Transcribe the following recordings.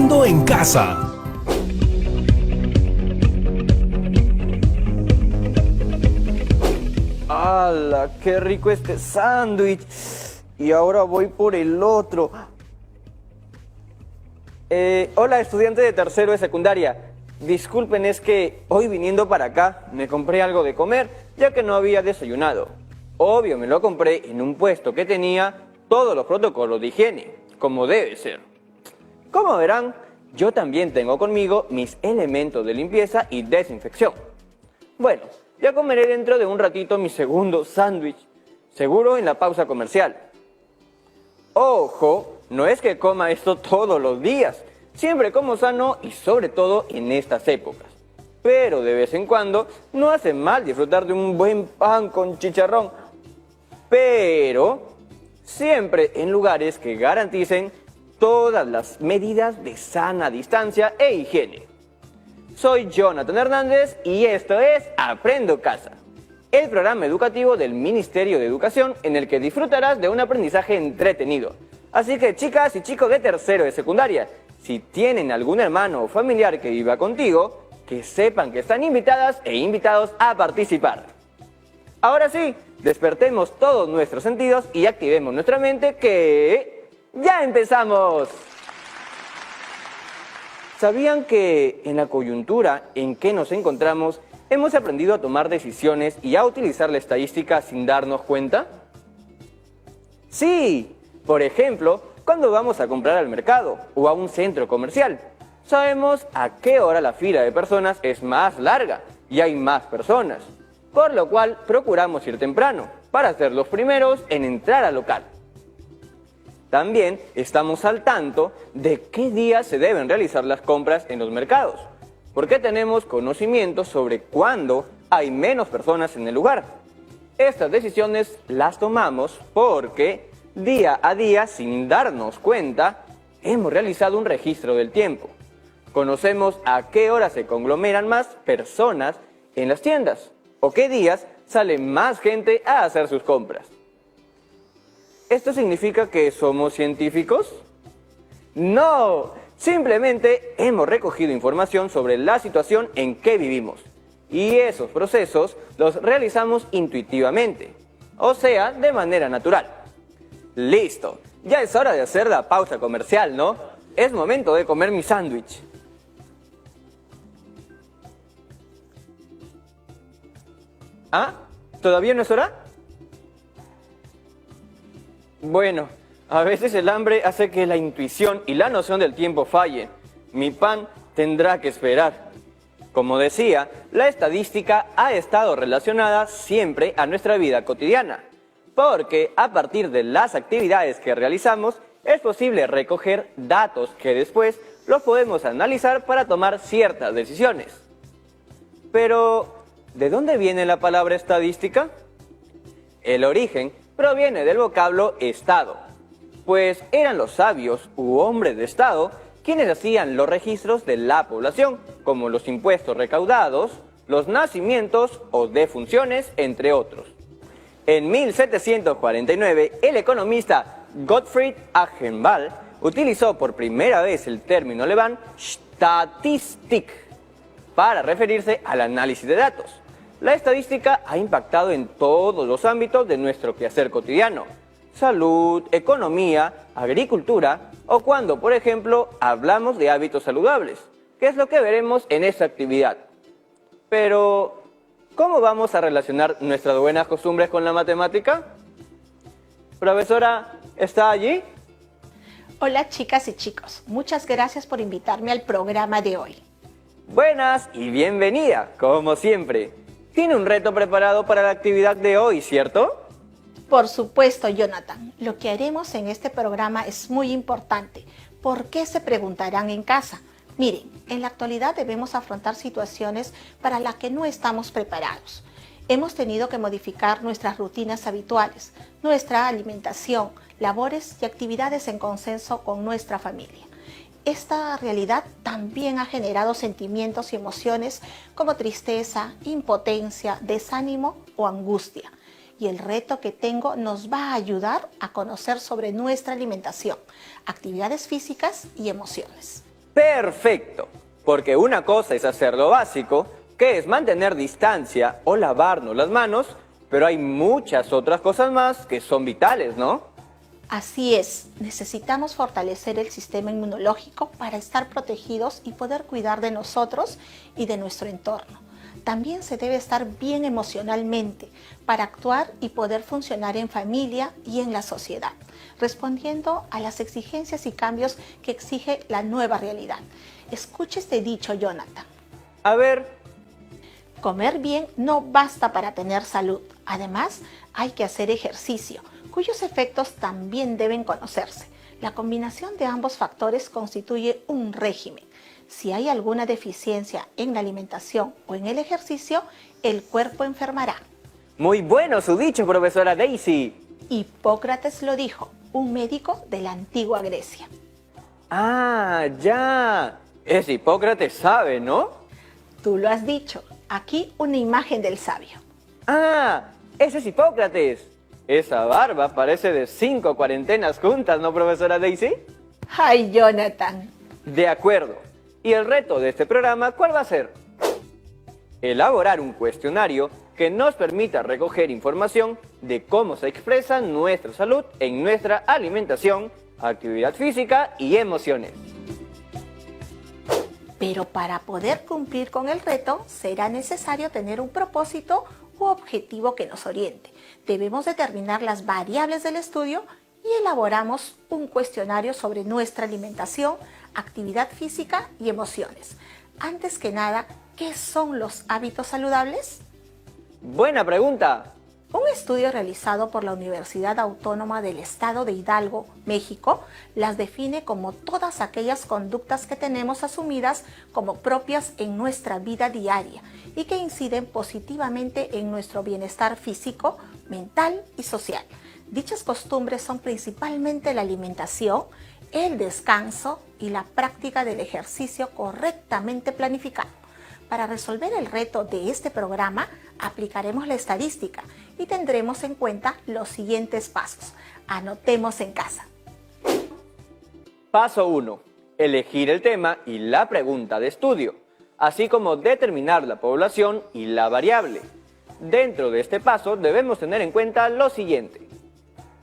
Aprendiendo en casa. ¡Hala! ¡Qué rico este sándwich! Y ahora voy por el otro. Hola, estudiante de tercero de secundaria. Disculpen, es que hoy viniendo para acá me compré algo de comer, ya que no había desayunado. Obvio, me lo compré en un puesto que tenía todos los protocolos de higiene, como debe ser. Como verán, yo también tengo conmigo mis elementos de limpieza y desinfección. Bueno, ya comeré dentro de un ratito mi segundo sándwich, seguro en la pausa comercial. Ojo, no es que coma esto todos los días, siempre como sano y sobre todo en estas épocas. Pero de vez en cuando no hace mal disfrutar de un buen pan con chicharrón. Pero siempre en lugares que garanticen todas las medidas de sana distancia e higiene. Soy Jonathan Hernández y esto es Aprendo Casa, el programa educativo del Ministerio de Educación en el que disfrutarás de un aprendizaje entretenido. Así que chicas y chicos de tercero de secundaria, si tienen algún hermano o familiar que viva contigo, que sepan que están invitadas e invitados a participar. Ahora sí, despertemos todos nuestros sentidos y activemos nuestra mente que... ¡ya empezamos! ¿Sabían que en la coyuntura en que nos encontramos hemos aprendido a tomar decisiones y a utilizar la estadística sin darnos cuenta? Sí, por ejemplo, cuando vamos a comprar al mercado o a un centro comercial, sabemos a qué hora la fila de personas es más larga y hay más personas, por lo cual procuramos ir temprano para ser los primeros en entrar al local. También estamos al tanto de qué días se deben realizar las compras en los mercados, porque tenemos conocimiento sobre cuándo hay menos personas en el lugar. Estas decisiones las tomamos porque día a día, sin darnos cuenta, hemos realizado un registro del tiempo. Conocemos a qué hora se conglomeran más personas en las tiendas o qué días sale más gente a hacer sus compras. ¿Esto significa que somos científicos? ¡No! Simplemente hemos recogido información sobre la situación en que vivimos. Y esos procesos los realizamos intuitivamente, o sea, de manera natural. ¡Listo! Ya es hora de hacer la pausa comercial, ¿no? Es momento de comer mi sándwich. ¿Ah? ¿Todavía no es hora? Bueno, a veces el hambre hace que la intuición y la noción del tiempo fallen. Mi pan tendrá que esperar. Como decía, la estadística ha estado relacionada siempre a nuestra vida cotidiana, porque a partir de las actividades que realizamos es posible recoger datos que después los podemos analizar para tomar ciertas decisiones. Pero, ¿de dónde viene la palabra estadística? El origen proviene del vocablo estado, pues eran los sabios u hombres de estado quienes hacían los registros de la población, como los impuestos recaudados, los nacimientos o defunciones, entre otros. En 1749, el economista Gottfried Achenbach utilizó por primera vez el término alemán Statistik para referirse al análisis de datos. La estadística ha impactado en todos los ámbitos de nuestro quehacer cotidiano: salud, economía, agricultura o cuando, por ejemplo, hablamos de hábitos saludables, que es lo que veremos en esta actividad. Pero, ¿cómo vamos a relacionar nuestras buenas costumbres con la matemática? Profesora, ¿está allí? Hola chicas y chicos, muchas gracias por invitarme al programa de hoy. Buenas y bienvenida, como siempre. Tiene un reto preparado para la actividad de hoy, ¿cierto? Por supuesto, Jonathan. Lo que haremos en este programa es muy importante. ¿Por qué se preguntarán en casa? Miren, en la actualidad debemos afrontar situaciones para las que no estamos preparados. Hemos tenido que modificar nuestras rutinas habituales, nuestra alimentación, labores y actividades en consenso con nuestra familia. Esta realidad también ha generado sentimientos y emociones como tristeza, impotencia, desánimo o angustia. Y el reto que tengo nos va a ayudar a conocer sobre nuestra alimentación, actividades físicas y emociones. Perfecto, porque una cosa es hacer lo básico, que es mantener distancia o lavarnos las manos, pero hay muchas otras cosas más que son vitales, ¿no? Así es, necesitamos fortalecer el sistema inmunológico para estar protegidos y poder cuidar de nosotros y de nuestro entorno. También se debe estar bien emocionalmente para actuar y poder funcionar en familia y en la sociedad, respondiendo a las exigencias y cambios que exige la nueva realidad. Escuche este dicho, Jonathan. A ver, Comer bien no basta para tener salud. Además, hay que hacer ejercicio, cuyos efectos también deben conocerse. La combinación de ambos factores constituye un régimen. Si hay alguna deficiencia en la alimentación o en el ejercicio, el cuerpo enfermará. muy bueno su dicho, profesora Daisy. Hipócrates lo dijo, un médico de la antigua Grecia. Ah, ya. Ese Hipócrates sabe, ¿no? Tú lo has dicho. Aquí una imagen del sabio. Ah, ese es Hipócrates. Esa barba parece de 5 cuarentenas juntas, ¿no, profesora Daisy? ¡Ay, Jonathan! De acuerdo. ¿Y el reto de este programa cuál va a ser? Elaborar un cuestionario que nos permita recoger información de cómo se expresa nuestra salud en nuestra alimentación, actividad física y emociones. Pero para poder cumplir con el reto, será necesario tener un propósito u objetivo que nos oriente. Debemos determinar las variables del estudio y elaboramos un cuestionario sobre nuestra alimentación, actividad física y emociones. Antes que nada, ¿qué son los hábitos saludables? Buena pregunta. Un estudio realizado por la Universidad Autónoma del Estado de Hidalgo, México, las define como todas aquellas conductas que tenemos asumidas como propias en nuestra vida diaria y que inciden positivamente en nuestro bienestar físico, mental y social. Dichas costumbres son principalmente la alimentación, el descanso y la práctica del ejercicio correctamente planificado. Para resolver el reto de este programa, aplicaremos la estadística y tendremos en cuenta los siguientes pasos. Anotemos en casa. Paso 1. Elegir el tema y la pregunta de estudio, así como determinar la población y la variable. Dentro de este paso debemos tener en cuenta lo siguiente.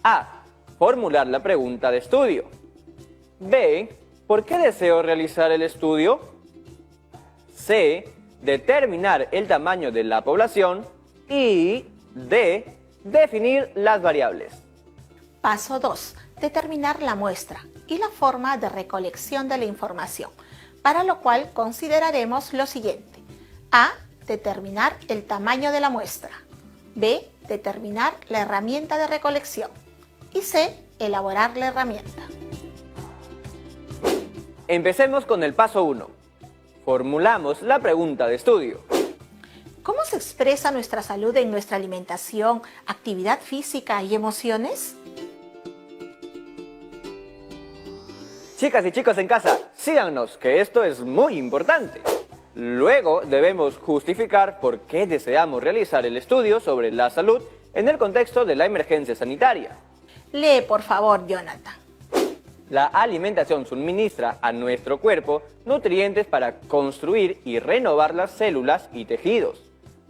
A. Formular la pregunta de estudio. B. ¿Por qué deseo realizar el estudio? C. Determinar el tamaño de la población. Y D. Definir las variables. Paso 2. Determinar la muestra y la forma de recolección de la información, para lo cual consideraremos lo siguiente. A. Determinar el tamaño de la muestra. B. Determinar la herramienta de recolección. Y C. Elaborar la herramienta. Empecemos con el paso 1. Formulamos la pregunta de estudio. ¿Cómo se expresa nuestra salud en nuestra alimentación, actividad física y emociones? Chicas y chicos en casa, síganos, que esto es muy importante. Luego debemos justificar por qué deseamos realizar el estudio sobre la salud en el contexto de la emergencia sanitaria. Lee, por favor, Jonathan. La alimentación suministra a nuestro cuerpo nutrientes para construir y renovar las células y tejidos,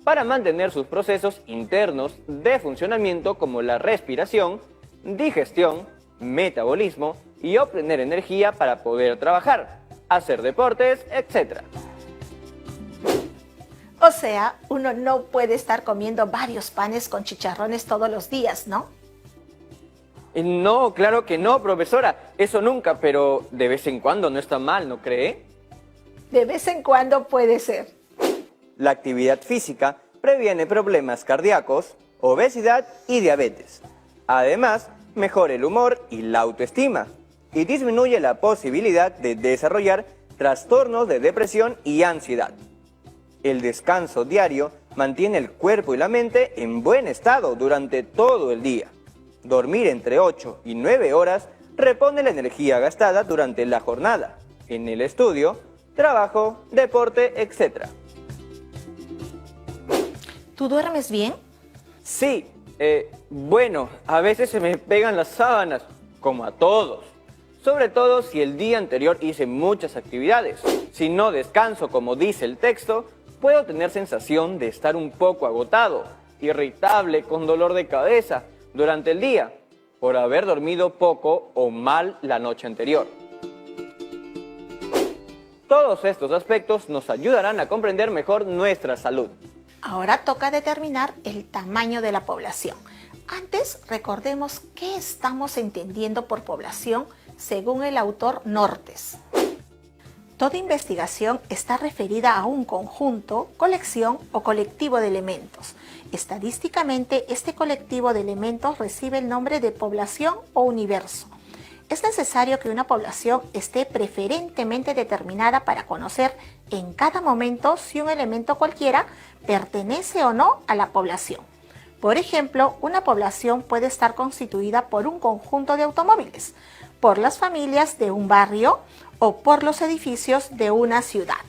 para mantener sus procesos internos de funcionamiento como la respiración, digestión, metabolismo y obtener energía para poder trabajar, hacer deportes, etc. O sea, uno no puede estar comiendo varios panes con chicharrones todos los días, ¿no? No, claro que no, profesora. Eso nunca, pero de vez en cuando no está mal, ¿no cree? De vez en cuando puede ser. La actividad física previene problemas cardíacos, obesidad y diabetes. Además, mejora el humor y la autoestima y disminuye la posibilidad de desarrollar trastornos de depresión y ansiedad. El descanso diario mantiene el cuerpo y la mente en buen estado durante todo el día. Dormir entre 8 y 9 horas repone la energía gastada durante la jornada, en el estudio, trabajo, deporte, etc. ¿Tú duermes bien? Sí, bueno, a veces se me pegan las sábanas, como a todos. sobre todo si el día anterior hice muchas actividades. Si no descanso como dice el texto, puedo tener sensación de estar un poco agotado, irritable, con dolor de cabeza durante el día, por haber dormido poco o mal la noche anterior. Todos estos aspectos nos ayudarán a comprender mejor nuestra salud. Ahora toca determinar el tamaño de la población. Antes, recordemos qué estamos entendiendo por población según el autor Nortes. Toda investigación está referida a un conjunto, colección o colectivo de elementos. Estadísticamente, este colectivo de elementos recibe el nombre de población o universo. Es necesario que una población esté preferentemente determinada para conocer en cada momento si un elemento cualquiera pertenece o no a la población. Por ejemplo, una población puede estar constituida por un conjunto de automóviles, por las familias de un barrio o por los edificios de una ciudad.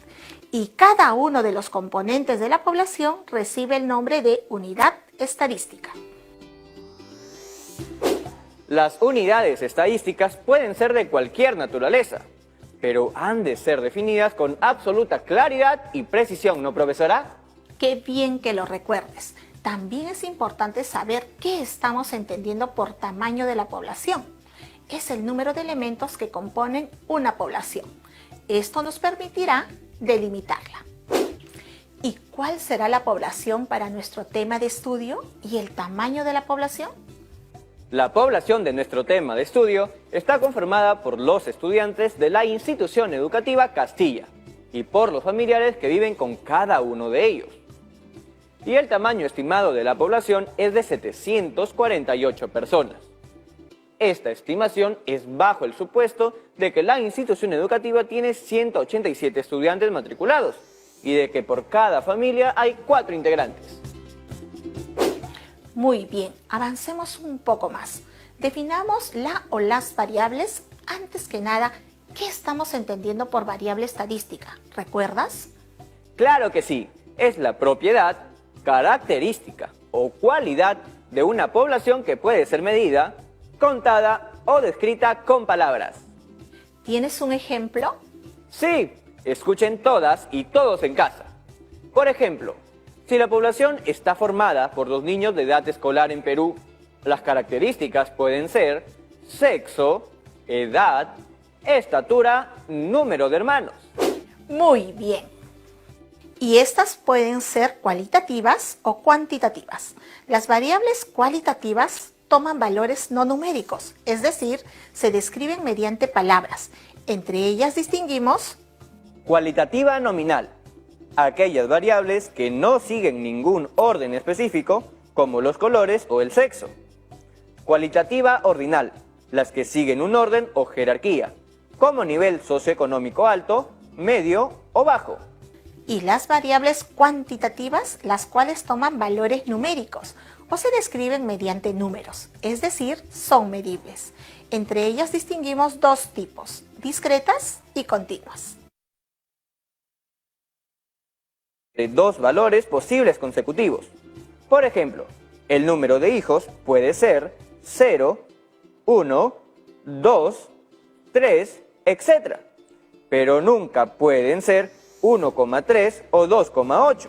Y cada uno de los componentes de la población recibe el nombre de unidad estadística. Las unidades estadísticas pueden ser de cualquier naturaleza, pero han de ser definidas con absoluta claridad y precisión, ¿no, profesora? Qué bien que lo recuerdes. También es importante saber qué estamos entendiendo por tamaño de la población. Es el número de elementos que componen una población. Esto nos permitirá delimitarla. ¿Y cuál será la población para nuestro tema de estudio y el tamaño de la población? La población de nuestro tema de estudio está conformada por los estudiantes de la institución educativa Castilla y por los familiares que viven con cada uno de ellos. Y el tamaño estimado de la población es de 748 personas. Esta estimación es bajo el supuesto de que la institución educativa tiene 187 estudiantes matriculados y de que por cada familia hay 4 integrantes. Muy bien, avancemos un poco más. Definamos la o las variables. Antes que nada, ¿qué estamos entendiendo por variable estadística? ¿Recuerdas? Claro que sí, es la propiedad, característica o cualidad de una población que puede ser medida, contada o descrita con palabras. ¿Tienes un ejemplo? Sí, escuchen todas y todos en casa. Por ejemplo, si la población está formada por 2 niños de edad escolar en Perú, las características pueden ser sexo, edad, estatura, número de hermanos. Muy bien. Y estas pueden ser cualitativas o cuantitativas. Las variables cualitativas toman valores no numéricos, es decir, se describen mediante palabras. Entre ellas distinguimos Cualitativa nominal, aquellas variables que no siguen ningún orden específico, como los colores o el sexo. Cualitativa ordinal, las que siguen un orden o jerarquía, como nivel socioeconómico alto, medio o bajo. y las variables cuantitativas, las cuales toman valores numéricos o se describen mediante números, es decir, son medibles. Entre ellas distinguimos 2 tipos, discretas y continuas. De 2 valores posibles consecutivos. Por ejemplo, el número de hijos puede ser 0, 1, 2, 3, etc. Pero nunca pueden ser 1,3 o 2,8.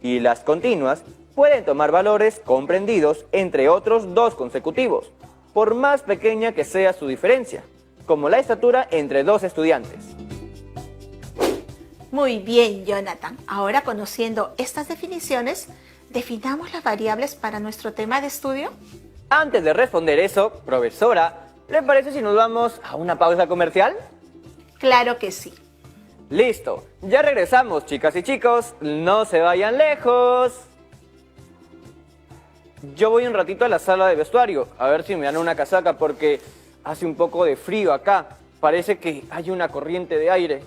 Y las continuas pueden tomar valores comprendidos entre otros 2 consecutivos, por más pequeña que sea su diferencia, como la estatura entre 2 estudiantes. Muy bien, Jonathan. Ahora, conociendo estas definiciones, ¿definamos las variables para nuestro tema de estudio? Antes de responder eso, profesora, ¿le parece si nos vamos a una pausa comercial? Claro que sí. Listo, ya regresamos, chicas y chicos, no se vayan lejos. Yo voy un ratito a la sala de vestuario, a ver si me dan una casaca porque hace un poco de frío acá. Parece que hay una corriente de aire.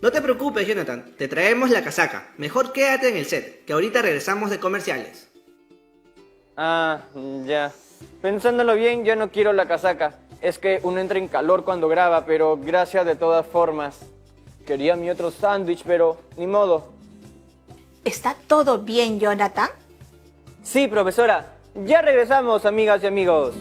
No te preocupes, Jonathan, te traemos la casaca. Mejor quédate en el set, que ahorita regresamos de comerciales. Ah, ya. Pensándolo bien, yo no quiero la casaca. Es que uno entra en calor cuando graba, pero gracias de todas formas. Quería mi otro sándwich, pero ni modo. ¿Está todo bien, Jonathan? Sí, profesora. Ya regresamos, amigas y amigos.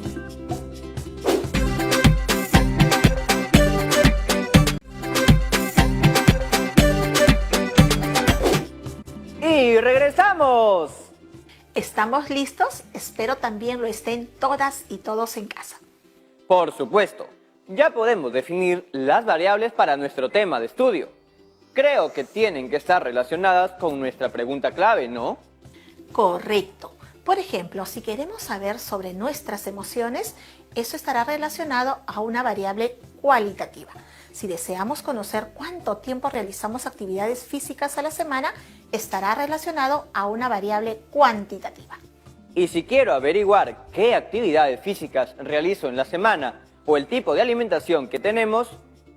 Y regresamos. ¿Estamos listos? Espero también lo estén todas y todos en casa. Por supuesto, ya podemos definir las variables para nuestro tema de estudio. Creo que tienen que estar relacionadas con nuestra pregunta clave, ¿no? Correcto. Por ejemplo, si queremos saber sobre nuestras emociones, eso estará relacionado a una variable cualitativa. Si deseamos conocer cuánto tiempo realizamos actividades físicas a la semana, estará relacionado a una variable cuantitativa. Y si quiero averiguar qué actividades físicas realizo en la semana o el tipo de alimentación que tenemos,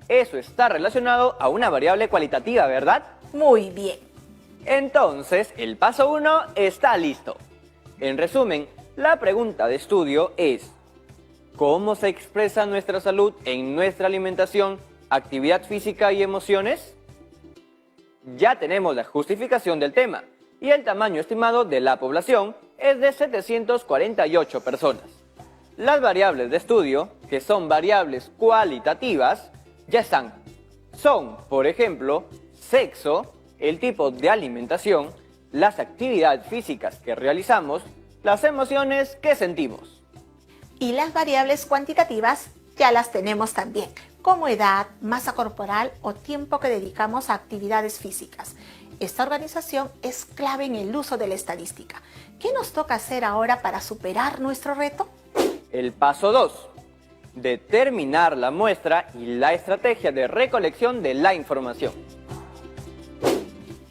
eso está relacionado a una variable cualitativa, ¿verdad? Muy bien. Entonces, el paso 1 está listo. En resumen, la pregunta de estudio es: ¿cómo se expresa nuestra salud en nuestra alimentación, actividad física y emociones? Ya tenemos la justificación del tema y el tamaño estimado de la población es de 748 personas. Las variables de estudio, que son variables cualitativas, ya están. Son, por ejemplo, sexo, el tipo de alimentación, las actividades físicas que realizamos, las emociones que sentimos. Y las variables cuantitativas ya las tenemos también, como edad, masa corporal o tiempo que dedicamos a actividades físicas. Esta organización es clave en el uso de la estadística. ¿Qué nos toca hacer ahora para superar nuestro reto? El paso 2. Determinar la muestra y la estrategia de recolección de la información.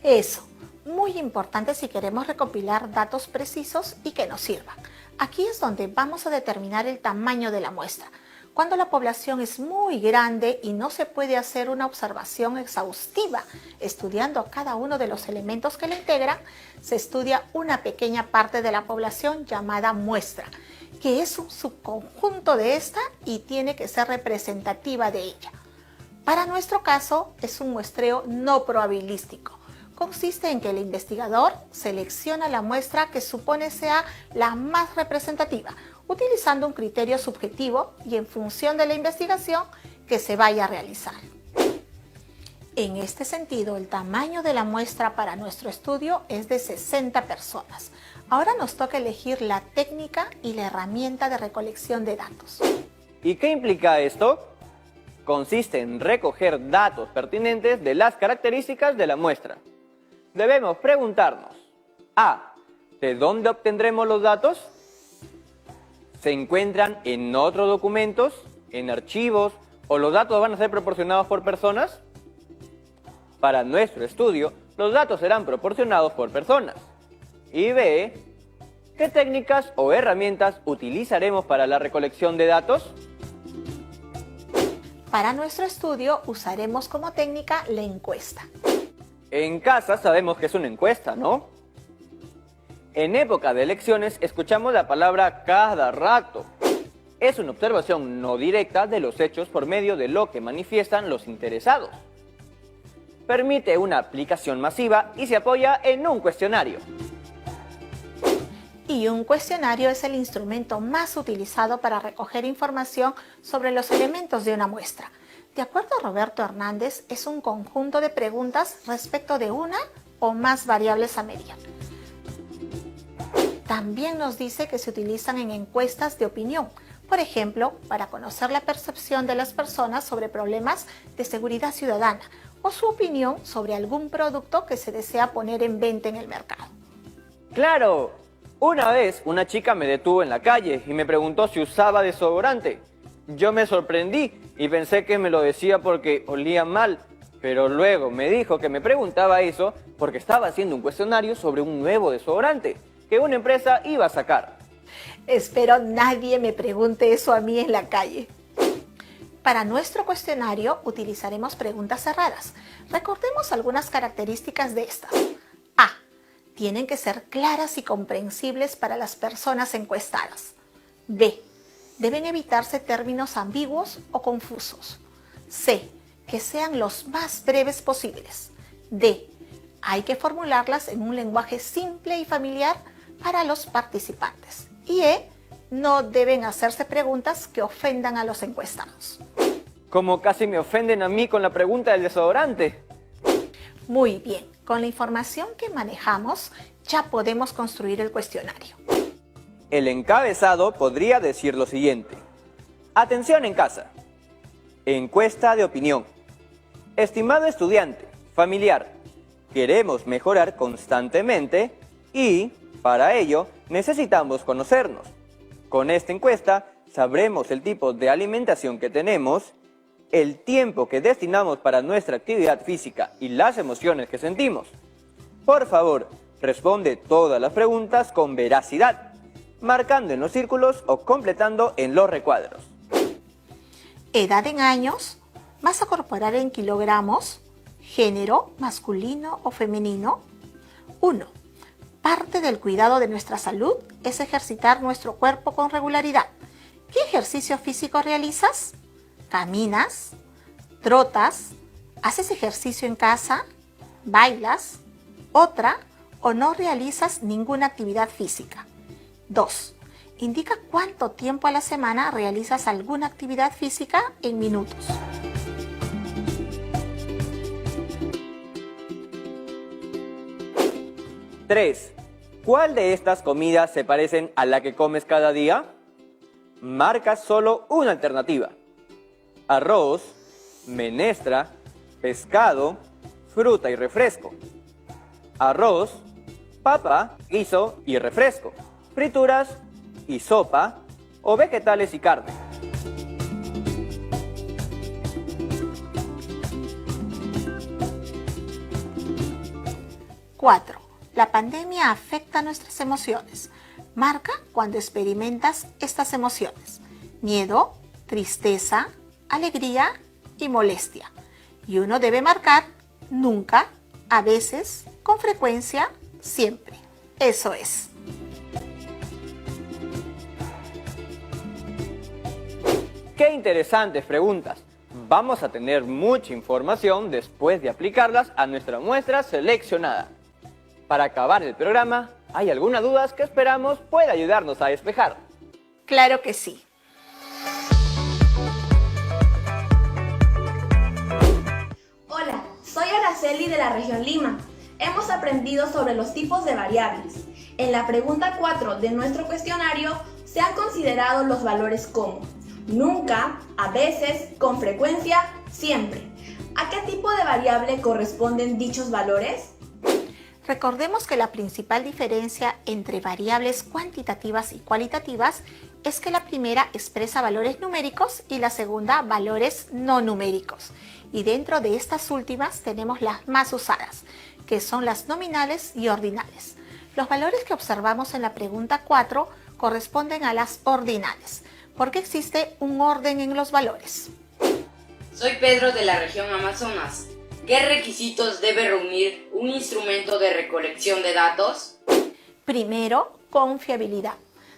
Eso, muy importante si queremos recopilar datos precisos y que nos sirvan. Aquí es donde vamos a determinar el tamaño de la muestra. Cuando la población es muy grande y no se puede hacer una observación exhaustiva estudiando a cada uno de los elementos que la integran, se estudia una pequeña parte de la población llamada muestra, que es un subconjunto de esta y tiene que ser representativa de ella. Para nuestro caso, es un muestreo no probabilístico. Consiste en que el investigador selecciona la muestra que supone sea la más representativa, utilizando un criterio subjetivo y en función de la investigación que se vaya a realizar. En este sentido, el tamaño de la muestra para nuestro estudio es de 60 personas. Ahora nos toca elegir la técnica y la herramienta de recolección de datos. ¿Y qué implica esto? Consiste en recoger datos pertinentes de las características de la muestra. Debemos preguntarnos: A. ¿De dónde obtendremos los datos? ¿Se encuentran en otros documentos, en archivos, o los datos van a ser proporcionados por personas? Para nuestro estudio, los datos serán proporcionados por personas. Y B. ¿Qué técnicas o herramientas utilizaremos para la recolección de datos? Para nuestro estudio usaremos como técnica la encuesta. En casa sabemos que es una encuesta, ¿no? En época de elecciones escuchamos la palabra cada rato. Es una observación no directa de los hechos por medio de lo que manifiestan los interesados. Permite una aplicación masiva y se apoya en un cuestionario. Y un cuestionario es el instrumento más utilizado para recoger información sobre los elementos de una muestra. De acuerdo a Roberto Hernández, es un conjunto de preguntas respecto de una o más variables a medir. También nos dice que se utilizan en encuestas de opinión, por ejemplo, para conocer la percepción de las personas sobre problemas de seguridad ciudadana o su opinión sobre algún producto que se desea poner en venta en el mercado. ¡Claro! Una vez una chica me detuvo en la calle y me preguntó si usaba desodorante. Yo me sorprendí y pensé que me lo decía porque olía mal, pero luego me dijo que me preguntaba eso porque estaba haciendo un cuestionario sobre un nuevo desodorante que una empresa iba a sacar. Espero nadie me pregunte eso a mí en la calle. Para nuestro cuestionario utilizaremos preguntas cerradas. Recordemos algunas características de estas. A. Tienen que ser claras y comprensibles para las personas encuestadas. B. Deben evitarse términos ambiguos o confusos. C. Que sean los más breves posibles. D. Hay que formularlas en un lenguaje simple y familiar para los participantes. Y E. No deben hacerse preguntas que ofendan a los encuestados. Como casi me ofenden a mí con la pregunta del desodorante. Muy bien. Con la información que manejamos, ya podemos construir el cuestionario. El encabezado podría decir lo siguiente. Atención en casa. Encuesta de opinión. Estimado estudiante, familiar, queremos mejorar constantemente y, para ello, necesitamos conocernos. Con esta encuesta, sabremos el tipo de alimentación que tenemos, el tiempo que destinamos para nuestra actividad física y las emociones que sentimos. Por favor, responde todas las preguntas con veracidad, marcando en los círculos o completando en los recuadros. Edad en años, masa corporal en kilogramos, género, masculino o femenino. 1. Parte del cuidado de nuestra salud es ejercitar nuestro cuerpo con regularidad. ¿Qué ejercicio físico realizas? ¿Caminas? ¿Trotas? ¿Haces ejercicio en casa? ¿Bailas? ¿Otra? ¿O no realizas ninguna actividad física? 2. Indica cuánto tiempo a la semana realizas alguna actividad física en minutos. Tres. ¿Cuál de estas comidas se parecen a la que comes cada día? Marca solo una alternativa. Arroz, menestra, pescado, fruta y refresco. Arroz, papa, guiso y refresco. Frituras y sopa o vegetales y carne. Cuatro. La pandemia afecta nuestras emociones. Marca cuando experimentas estas emociones: miedo, tristeza, alegría y molestia. Y uno debe marcar nunca, a veces, con frecuencia, siempre. Eso es. ¡Qué interesantes preguntas! Vamos a tener mucha información después de aplicarlas a nuestra muestra seleccionada. Para acabar el programa, ¿hay alguna duda que esperamos pueda ayudarnos a despejar? Claro que sí. Hola, soy Araceli de la región Lima. Hemos aprendido sobre los tipos de variables. En la pregunta 4 de nuestro cuestionario se han considerado los valores como nunca, a veces, con frecuencia, siempre. ¿A qué tipo de variable corresponden dichos valores? Recordemos que la principal diferencia entre variables cuantitativas y cualitativas es que la primera expresa valores numéricos y la segunda valores no numéricos. Y dentro de estas últimas tenemos las más usadas, que son las nominales y ordinales. Los valores que observamos en la pregunta 4 corresponden a las ordinales, porque existe un orden en los valores. Soy Pedro de la región Amazonas. ¿Qué requisitos debe reunir un instrumento de recolección de datos? Primero, confiabilidad.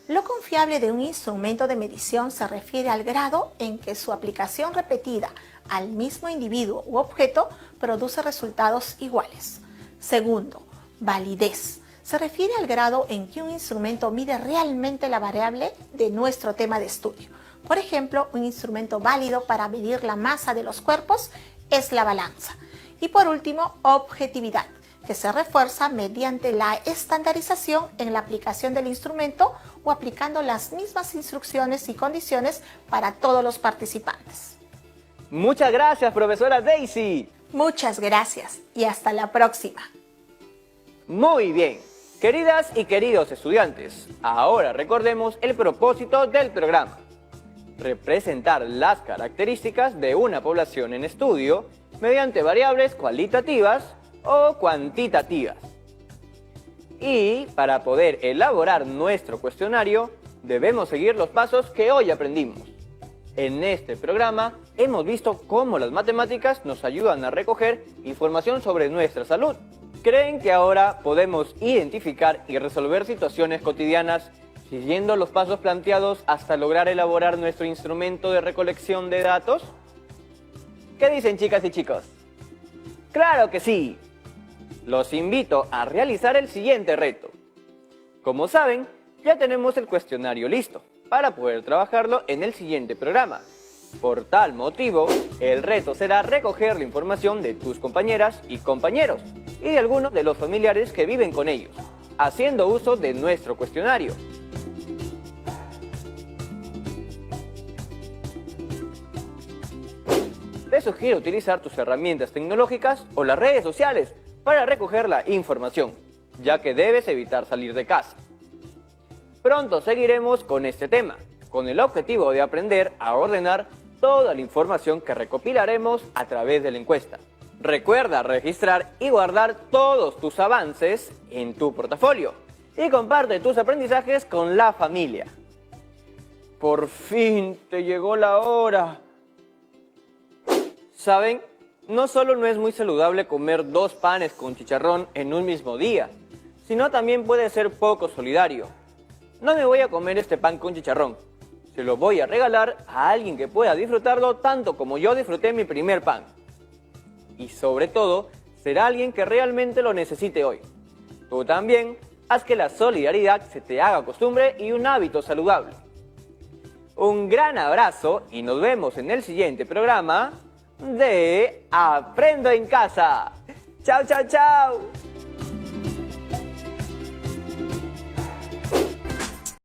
Lo confiable de un instrumento de medición se refiere al grado en que su aplicación repetida al mismo individuo u objeto produce resultados iguales. Segundo, validez. Se refiere al grado en que un instrumento mide realmente la variable de nuestro tema de estudio. Por ejemplo, un instrumento válido para medir la masa de los cuerpos es la balanza. Y por último, objetividad, que se refuerza mediante la estandarización en la aplicación del instrumento o aplicando las mismas instrucciones y condiciones para todos los participantes. Muchas gracias, profesora Daisy. Muchas gracias y hasta la próxima. Muy bien. Queridas y queridos estudiantes, ahora recordemos el propósito del programa. Representar las características de una población en estudio mediante variables cualitativas o cuantitativas. Y para poder elaborar nuestro cuestionario, debemos seguir los pasos que hoy aprendimos. En este programa hemos visto cómo las matemáticas nos ayudan a recoger información sobre nuestra salud. ¿Creen que ahora podemos identificar y resolver situaciones cotidianas siguiendo los pasos planteados hasta lograr elaborar nuestro instrumento de recolección de datos? ¿Qué dicen, chicas y chicos? ¡Claro que sí! Los invito a realizar el siguiente reto. Como saben, ya tenemos el cuestionario listo para poder trabajarlo en el siguiente programa. Por tal motivo, el reto será recoger la información de tus compañeras y compañeros y de algunos de los familiares que viven con ellos, haciendo uso de nuestro cuestionario. Te sugiero utilizar tus herramientas tecnológicas o las redes sociales para recoger la información, ya que debes evitar salir de casa. Pronto seguiremos con este tema, con el objetivo de aprender a ordenar toda la información que recopilaremos a través de la encuesta. Recuerda registrar y guardar todos tus avances en tu portafolio y comparte tus aprendizajes con la familia. Por fin te llegó la hora. ¿Saben? No solo no es muy saludable comer 2 panes con chicharrón en un mismo día, sino también puede ser poco solidario. No me voy a comer este pan con chicharrón. Se lo voy a regalar a alguien que pueda disfrutarlo tanto como yo disfruté mi primer pan. Y sobre todo, será alguien que realmente lo necesite hoy. Tú también, haz que la solidaridad se te haga costumbre y un hábito saludable. Un gran abrazo y nos vemos en el siguiente programa de Aprendo en Casa. ¡Chao, chao, chao!